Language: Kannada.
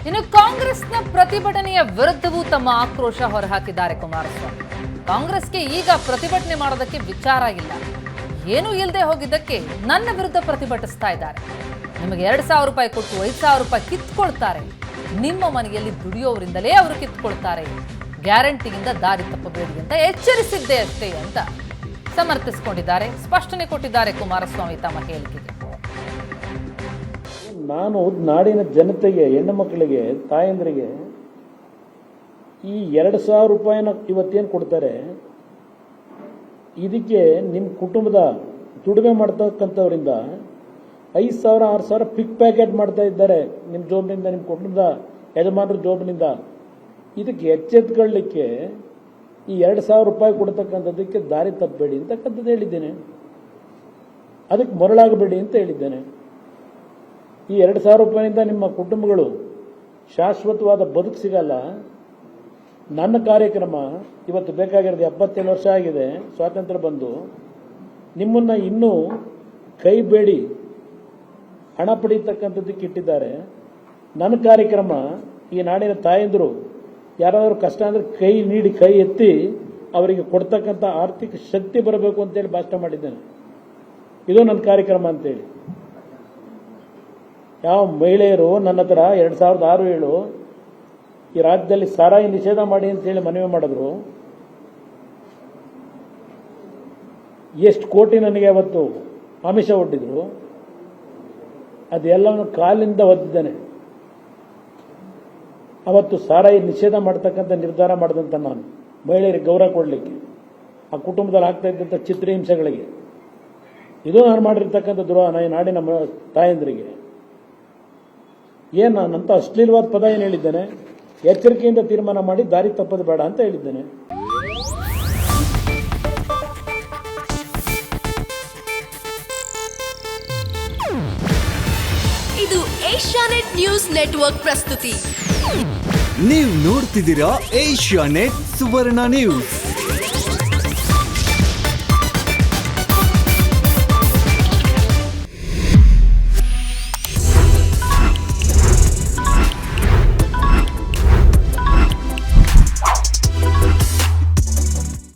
ಇನ್ನು ಕಾಂಗ್ರೆಸ್ನ ಪ್ರತಿಭಟನೆಯ ವಿರುದ್ಧವೂ ತಮ್ಮ ಆಕ್ರೋಶ ಹೊರಹಾಕಿದ್ದಾರೆ ಕುಮಾರಸ್ವಾಮಿ. ಕಾಂಗ್ರೆಸ್ಗೆ ಈಗ ಪ್ರತಿಭಟನೆ ಮಾಡೋದಕ್ಕೆ ವಿಚಾರ ಇಲ್ಲ, ಏನೂ ಇಲ್ಲದೆ ಹೋಗಿದ್ದಕ್ಕೆ ನನ್ನ ವಿರುದ್ಧ ಪ್ರತಿಭಟಿಸ್ತಾ ಇದ್ದಾರೆ. ನಿಮಗೆ 2,000 ರೂಪಾಯಿ ಕೊಟ್ಟು 5,000 ರೂಪಾಯಿ ಕಿತ್ಕೊಳ್ತಾರೆ, ನಿಮ್ಮ ಮನೆಯಲ್ಲಿ ದುಡಿಯೋವರಿಂದಲೇ ಅವರು ಕಿತ್ಕೊಳ್ತಾರೆ, ಗ್ಯಾರಂಟಿಯಿಂದ ದಾರಿ ತಪ್ಪಬೇಡಿ ಅಂತ ಎಚ್ಚರಿಸಿದ್ದೆ ಅಷ್ಟೇ ಅಂತ ಸಮರ್ಥಿಸಿಕೊಂಡಿದ್ದಾರೆ. ಸ್ಪಷ್ಟನೆ ಕೊಟ್ಟಿದ್ದಾರೆ ಕುಮಾರಸ್ವಾಮಿ ತಮ್ಮ ಹೇಳಿಕೆಗೆ. ನಾನು ನಾಡಿನ ಜನತೆಗೆ, ಹೆಣ್ಣು ಮಕ್ಕಳಿಗೆ, ತಾಯಂದ್ರಿಗೆ ಈ 2,000 ರೂಪಾಯಿನ ಇವತ್ತೇನು ಕೊಡ್ತಾರೆ, ಇದಕ್ಕೆ ನಿಮ್ಮ ಕುಟುಂಬದ ದುಡಿಮೆ ಮಾಡ್ತಕ್ಕಂಥವರಿಂದ 5,000 6,000 ಪಿಕ್ ಪ್ಯಾಕೆಟ್ ಮಾಡ್ತಾ ಇದ್ದಾರೆ ನಿಮ್ಮ ಜೋಬ್ನಿಂದ, ನಿಮ್ಮ ಕುಟುಂಬದ ಯಜಮಾನರ ಜೋಬ್ನಿಂದ. ಇದಕ್ಕೆ ಎಚ್ಚೆತ್ಕೊಳ್ಳಿಕ್ಕೆ ಈ 2,000 ರೂಪಾಯಿ ಕೊಡ್ತಕ್ಕಂಥದ್ದಕ್ಕೆ ದಾರಿ ತಪ್ಪಬೇಡಿ ಅಂತಕ್ಕಂಥದ್ದು ಹೇಳಿದ್ದೇನೆ. ಅದಕ್ಕೆ ಮರಳಾಗಬೇಡಿ ಅಂತ ಹೇಳಿದ್ದೇನೆ. ಈ 2,000 ರೂಪಾಯಿನಿಂದ ನಿಮ್ಮ ಕುಟುಂಬಗಳು ಶಾಶ್ವತವಾದ ಬದುಕು ಸಿಗಲ್ಲ. ನನ್ನ ಕಾರ್ಯಕ್ರಮ ಇವತ್ತು ಬೇಕಾಗಿರೋದು 77 ವರ್ಷ ಆಗಿದೆ ಸ್ವಾತಂತ್ರ್ಯ ಬಂದು. ನಿಮ್ಮನ್ನ ಇನ್ನೂ ಕೈ ಬೇಡಿ ಹಣ ಪಡೀತಕ್ಕಂಥದ್ದಕ್ಕೆ ಇಟ್ಟಿದ್ದಾರೆ. ನನ್ನ ಕಾರ್ಯಕ್ರಮ ಈ ನಾಡಿನ ತಾಯಂದರು ಯಾರಾದರೂ ಕಷ್ಟ ಅಂದರೆ ಕೈ ನೀಡಿ ಕೈ ಎತ್ತಿ ಅವರಿಗೆ ಕೊಡ್ತಕ್ಕಂಥ ಆರ್ಥಿಕ ಶಕ್ತಿ ಬರಬೇಕು ಅಂತೇಳಿ ಭಾಷಣ ಮಾಡಿದ್ದೇನೆ. ಇದು ನನ್ನ ಕಾರ್ಯಕ್ರಮ ಅಂತೇಳಿ. ಯಾವ ಮಹಿಳೆಯರು ನನ್ನ ಹತ್ರ 2006-7 ಈ ರಾಜ್ಯದಲ್ಲಿ ಸಾರಾಯಿ ನಿಷೇಧ ಮಾಡಿ ಅಂತೇಳಿ ಮನವಿ ಮಾಡಿದ್ರು. ಎಷ್ಟು ಕೋಟಿ ನನಗೆ ಅವತ್ತು ಆಮಿಷ ಒಡ್ಡಿದ್ರು, ಅದೆಲ್ಲವನ್ನು ಕಾಲಿಂದ ಒದ್ದಿದ್ದೇನೆ. ಅವತ್ತು ಸಾರಾಯಿ ನಿಷೇಧ ಮಾಡತಕ್ಕಂಥ ನಿರ್ಧಾರ ಮಾಡಿದಂಥ ನಾನು, ಮಹಿಳೆಯರಿಗೆ ಗೌರವ ಕೊಡಲಿಕ್ಕೆ, ಆ ಕುಟುಂಬದಲ್ಲಿ ಆಗ್ತಾ ಇದ್ದಂಥ ಚಿತ್ರಹಿಂಸೆಗಳಿಗೆ. ಇದು ನಾನು ಮಾಡಿರ್ತಕ್ಕಂಥ ದ್ರೋಹ ನಾಡಿನ ತಾಯಂದರಿಗೆ. ಏನು ನಾನಂತ ಅಶ್ಲೀಲವಾದ ಪದ ಏನು ಹೇಳಿದ್ದೇನೆ, ಎಚ್ಚರಿಕೆಯಿಂದ ತೀರ್ಮಾನ ಮಾಡಿ ದಾರಿ ತಪ್ಪದು ಬೇಡ ಅಂತ ಹೇಳಿದ್ದೇನೆ. ಇದು ಏಷ್ಯಾನೆಟ್ ನ್ಯೂಸ್ ನೆಟ್ವರ್ಕ್ ಪ್ರಸ್ತುತಿ. ನೀವು ನೋಡ್ತಿದ್ದೀರಾ ಏಷ್ಯಾನೆಟ್ ಸುವರ್ಣ ನ್ಯೂಸ್.